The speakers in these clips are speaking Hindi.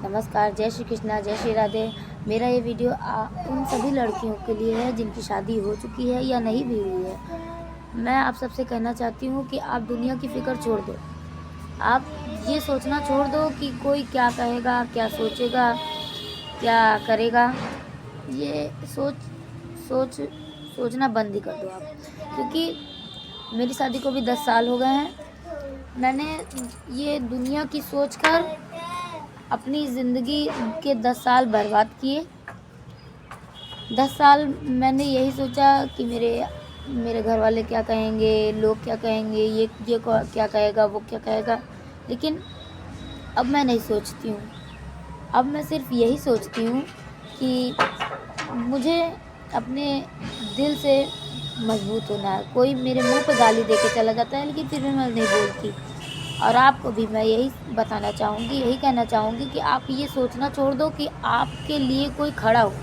नमस्कार, जय श्री कृष्णा, जय श्री राधे। मेरा ये वीडियो उन सभी लड़कियों के लिए है जिनकी शादी हो चुकी है या नहीं भी हुई है। मैं आप सबसे कहना चाहती हूँ कि आप दुनिया की फ़िक्र छोड़ दो। आप ये सोचना छोड़ दो कि कोई क्या कहेगा, क्या सोचेगा, क्या करेगा। ये सोचना बंद ही कर दो आप, क्योंकि मेरी शादी को भी 10 साल हो गए हैं। मैंने ये दुनिया की सोचकर अपनी ज़िंदगी के 10 साल बर्बाद किए। 10 साल मैंने यही सोचा कि मेरे घर वाले क्या कहेंगे, लोग क्या कहेंगे, ये क्या कहेगा, वो क्या कहेगा। लेकिन अब मैं नहीं सोचती हूँ। अब मैं सिर्फ यही सोचती हूँ कि मुझे अपने दिल से मजबूत होना है। कोई मेरे मुंह पे गाली दे के चला जाता है, लेकिन फिर भी मैं नहीं बोलती। और आपको भी मैं यही बताना चाहूँगी, यही कहना चाहूँगी कि आप ये सोचना छोड़ दो कि आपके लिए कोई खड़ा हो।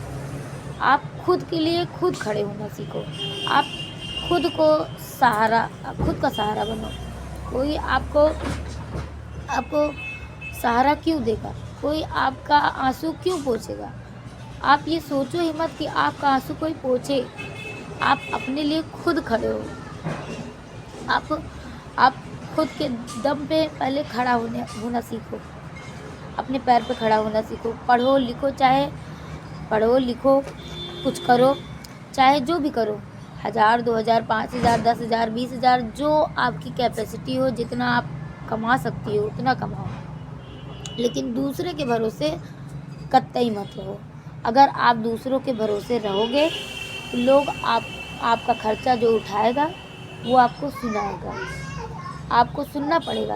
आप खुद के लिए खुद खड़े होना सीखो। आप खुद का सहारा बनो। कोई आपको सहारा क्यों देगा? कोई आपका आंसू क्यों पोंछेगा? आप ये सोचो ही मत कि आपका आंसू कोई पोंछे। आप अपने लिए खुद खड़े हो। आप खुद के दम पे पहले खड़ा होना सीखो। अपने पैर पे खड़ा होना सीखो। पढ़ो लिखो, कुछ करो, चाहे जो भी करो। 1000, 2000, 5000, 10,000, 20,000, जो आपकी कैपेसिटी हो, जितना आप कमा सकती हो उतना कमाओ। लेकिन दूसरे के भरोसे कतई मत रहो। अगर आप दूसरों के भरोसे रहोगे तो लोग आपका खर्चा जो उठाएगा वो आपको सुनाएगा। आपको सुनना पड़ेगा,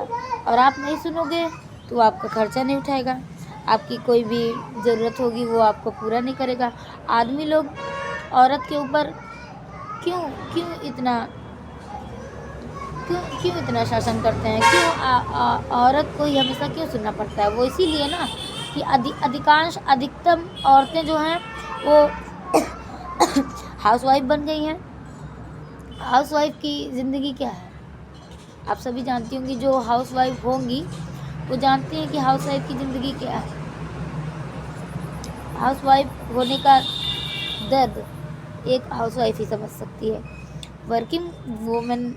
और आप नहीं सुनोगे तो आपका खर्चा नहीं उठाएगा। आपकी कोई भी ज़रूरत होगी वो आपको पूरा नहीं करेगा। आदमी लोग औरत के ऊपर क्यों इतना शासन करते हैं? क्यों औरत को ही हमेशा क्यों सुनना पड़ता है? वो इसीलिए ना कि अधिकतम औरतें जो हैं वो हाउसवाइफ बन गई हैं। हाउसवाइफ की ज़िंदगी क्या है? आप सभी जानती होंगी, जो हाउसवाइफ होंगी वो जानती हैं कि हाउसवाइफ की ज़िंदगी क्या है। हाउसवाइफ होने का दर्द एक हाउसवाइफ ही समझ सकती है। वर्किंग वूमेन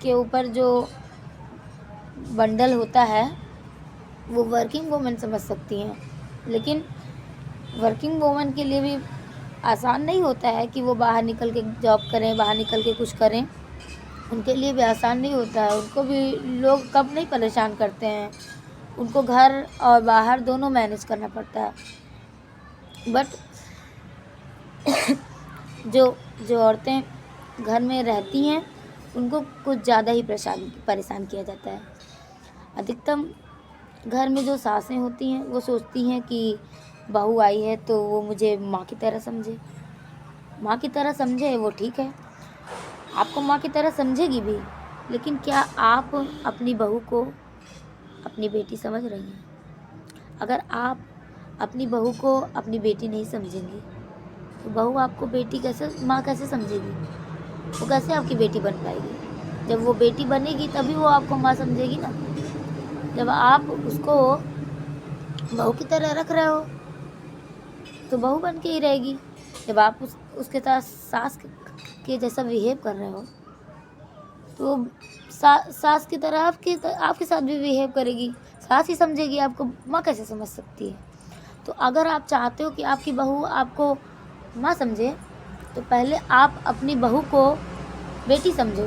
के ऊपर जो बंडल होता है वो वर्किंग वूमेन समझ सकती हैं, लेकिन वर्किंग वूमेन के लिए भी आसान नहीं होता है कि वो बाहर निकल के जॉब करें, बाहर निकल के कुछ करें। उनके लिए भी आसान नहीं होता है। उनको भी लोग कब नहीं परेशान करते हैं। उनको घर और बाहर दोनों मैनेज करना पड़ता है। बट जो औरतें घर में रहती हैं उनको कुछ ज़्यादा ही परेशान किया जाता है। अधिकतम घर में जो सासें होती हैं वो सोचती हैं कि बहू आई है तो वो मुझे माँ की तरह समझे। माँ की तरह समझे वो ठीक है, आपको माँ की तरह समझेगी भी, लेकिन क्या आप अपनी बहू को अपनी बेटी समझ रही हैं? अगर आप अपनी बहू को अपनी बेटी नहीं समझेंगी तो बहू आपको माँ कैसे समझेगी? वो कैसे आपकी बेटी बन पाएगी? जब वो बेटी बनेगी तभी वो आपको माँ समझेगी ना। जब आप उसको बहू की तरह रख रहे हो तो बहू बन के ही रहेगी। जब आप उसके साथ सास के जैसा बिहेव कर रहे हो तो सास की तरह आपके साथ भी बिहेव करेगी। सास ही समझेगी आपको, माँ कैसे समझ सकती है? तो अगर आप चाहते हो कि आपकी बहू आपको माँ समझे तो पहले आप अपनी बहू को बेटी समझो,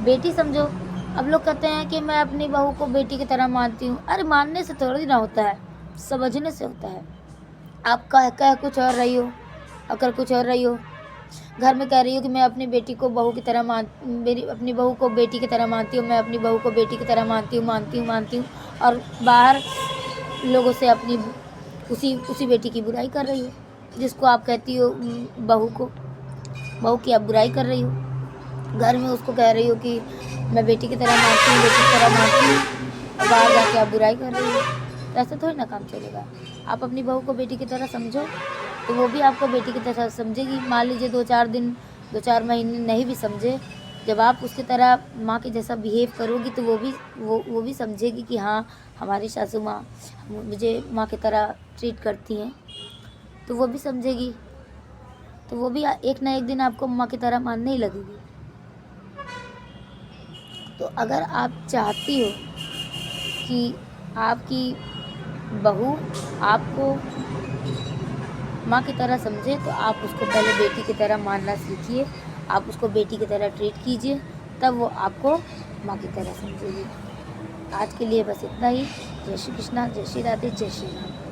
बेटी समझो। अब लोग कहते हैं कि मैं अपनी बहू को बेटी की तरह मानती हूँ। अरे मानने से थोड़ी ना होता है, समझने से होता है। आप कह कुछ और रही हो, अगर कुछ और रही हो, घर में कह रही हो कि मैं अपनी बेटी को बहू की तरह अपनी बहू को बेटी की तरह मानती हूँ, मैं अपनी बहू को बेटी की तरह मानती हूँ, और बाहर लोगों से अपनी उसी बेटी की बुराई कर रही हो, जिसको आप कहती हो बहू की आप बुराई कर रही हो। घर में उसको कह रही हो कि मैं बेटी की तरह मानती हूँ, और बाहर जाके आप बुराई कर रही हो। तो ऐसे थोड़ी ना काम चलेगा। आप अपनी बहू को बेटी की तरह समझो तो वो भी आपको बेटी की तरह समझेगी। मान लीजिए 2-4 दिन, 2-4 महीने नहीं भी समझे जब आप उसकी तरह माँ के जैसा बिहेव करोगी तो वो भी समझेगी कि हाँ, हमारी सासू माँ मुझे माँ की तरह ट्रीट करती हैं, तो वो भी समझेगी। तो वो भी एक ना एक दिन आपको माँ की तरह मानने ही लगेगी। तो अगर आप चाहती हो कि आपकी बहू आपको माँ की तरह समझे, तो आप उसको पहले बेटी की तरह मानना सीखिए। आप उसको बेटी की तरह ट्रीट कीजिए, तब वो आपको माँ की तरह समझेगी। आज के लिए बस इतना ही। जय श्री कृष्णा, जय श्री राधे, जय श्री राम।